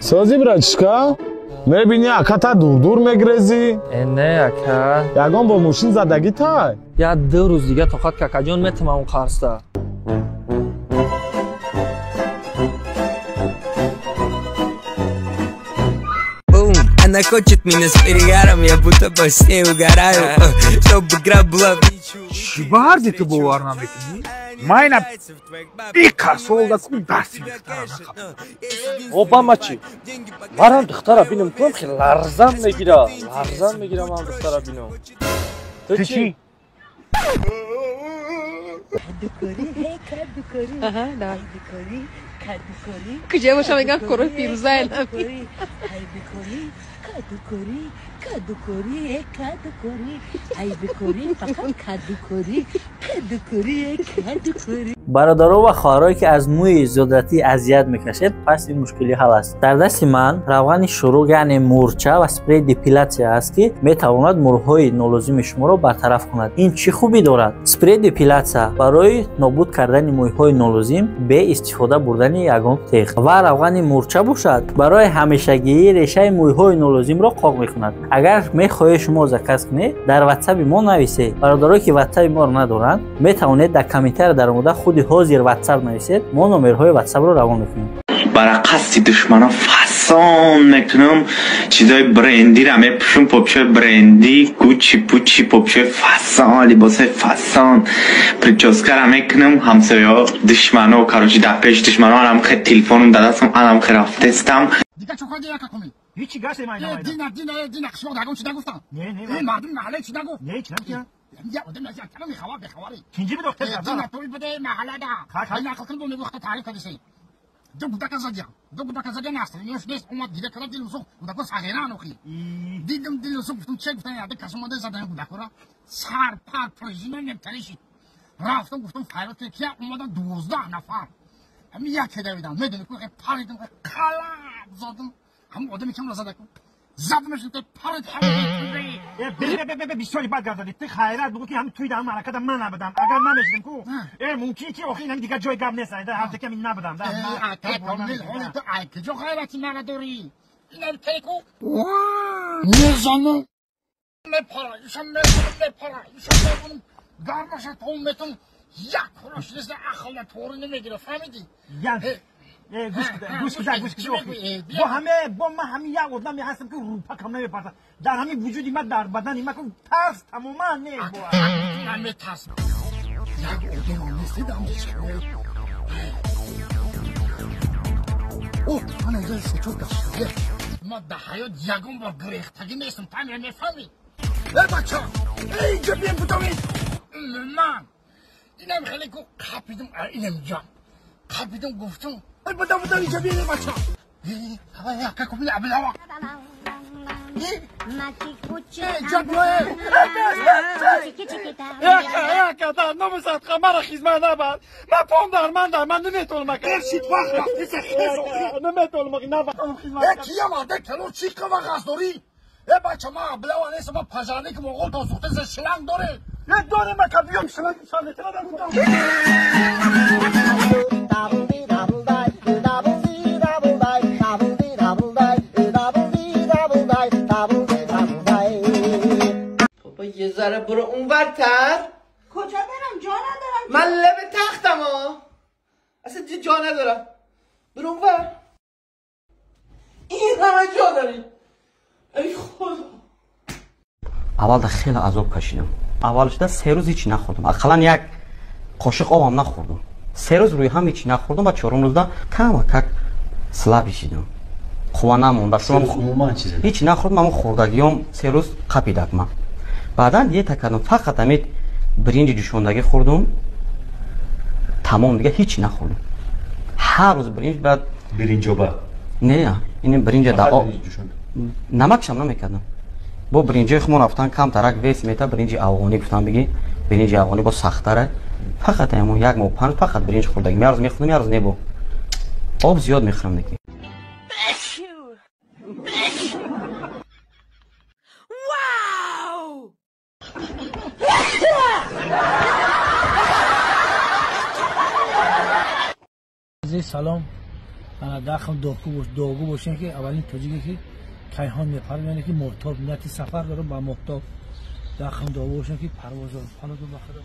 سازی برچشکا؟ میبینی اکتا دور میگرزی؟ نه اکا یگان با موشین زدگی تای؟ یا 2 روز دیگه تا خود کاکا جان میتونم اون قرصه Она хочет меня с перегаром, я будто по сне угораю, чтобы игра была в ничью. Чебар ты буварна мекни? Майна пика солда кун дарси мехтара. Обама чи? Марам духтара бинам кум хи ларзан мегира ман духтара бинам. Ты чи? Ага, да. Куҷа бошам мегам кӯрои фирӯза برادرها و خواهرایی که از موی زیادتی اذیت میکشید پس این مشکلی حل است. در دست من روغن شروع یعنی مورچه و اسپری دپیلاتسیا است که میتواند موهای نالازم شما را برطرف کند. این چه خوبی دارد؟ اسپری دپیلاتسیا برای نابود کردن موهای نالازم به استفاده بردن یگان تیغ و روغن مورچه باشد برای همیشگی ریشه موهای نالازم را قاق میکند. اگر میخواهید شما زکس کنید در واتساپ ما نویسید. برادرایی که واتساپ ما را ندارند میتوانید در کامنتر در مورد خود حاضر واتساپ نویسید ما نمرهای واتساپ رو روان میکنیم. برای قصد دشمنا فسان میکنم چیزای برندی را میپوشم پاپشای برندی گوچی پوچی پاپشای فسان لباسای فسان پرچاسکر را میکنم همسایا دشمنا و کاروچی در پیش دشمنا هم خیلی تلفنم دادستم هم خیلی رفتستم دیگه چه خودی یکا کنی؟ هیچی گاشه ماینا دین قشما داگون چی نگفتم؟ نه مردم محله چی نگفت؟ نه چی نگفت؟ یا آدم نزیاد کلام میخواد بخواری کنجی بدو دکتر زدن دین توی بده محله دا خیلی نخوکن بو میگفت تعریف کردی دو بودک زدی ناست نیست اومد دیده کلا دیل مسخ بودک صغیران اخی دیدم دیل مسخ گفتم چه گفتن یاد کسم ده زدن بودک را سر پاک پرزینا نمیتریشی رفتم گفتم فایرات کیا اومدن 12 نفر همین یک دویدن میدونی که پاریدم کلا زدم هم آدمی کم زدک زدمش تو پارت همین به بیشتری بعد گردید تی خیرات بگو که هم توی دام حرکت من نبودم اگر نمیشدم کو ممکنه که آخه این دیگه جای گم نیست ده هفته که من نبودم ده تو ای که جو خیراتی من داری اینا تیکو میزنم میپرایشم میپرایشم گرمش تو میتون یک خورش نیست اخلا طور نمیگیره فهمیدی گوش کن با همه با من همین یک آدمی هستم که روپا کم نمیپرسم در همین وجودی من در بدنی من که ترس تماما نه من میترسم یک آدم نیستیدم اوه من اینجا سچور داشته ما در حیات یگم با گریختگی نیستم تایی میفهمی بچه اینجا بیم بودمید من اینم خیلی که کپیدم اینم جان کپیدم گفتم بدم اینجا بیاری بچه ها که کمی عبلاوه اینجا بیاری یکا در نموزد خمر خیزمه نبرد من در من نمیتونم اگر شید وقت رفتی نمیتونم اگر نبرد کیم آده کلو چی که وقت داری بچه ما عبلاوه نیست ما پجرانی که مغول تا سخته زد شلنگ داره یک داره ما که بیام شلنگ شانده یه ذره برو اونورتر. کجا برم جا ندارم من لب تختم ها اصلا جا ندارم برو اونور این همه جا داری ای خدا اول ده خیلی عذاب کشیدم اولش ده 3 روز هیچی نخوردم اقلا یک قاشق آب هم نخوردم 3 روز روی هم هیچی نخوردم و 4م روز ده کمک سلاب کشیدم خواه نموند هیچی نخوردم اما خوردگیام 3 روز قپیدک من بعدا دیتا کردم فقط همین برنج جوشوندگی خوردم تمام دیگه هیچی نخوردم هر روز برنج بعد برنجوبه نه این برنج دا نمکش هم نمیکردم با برنج خمون رفتن کم ترک ویس میتا برنج افغانی گفتم بگی برنج افغانی با سخت‌تره فقط همون یک ماه 5 فقط برنج خوردم یه روز میخوردم یه روز نه با آب زیاد میخورم دیگه سلام انا داخل دوگو باشن که اولین توجیهی که کیهان میپره یعنی که محتاب نیت سفر داره با محتاب داخل دوگو باشن که پرواز حالا تو بخره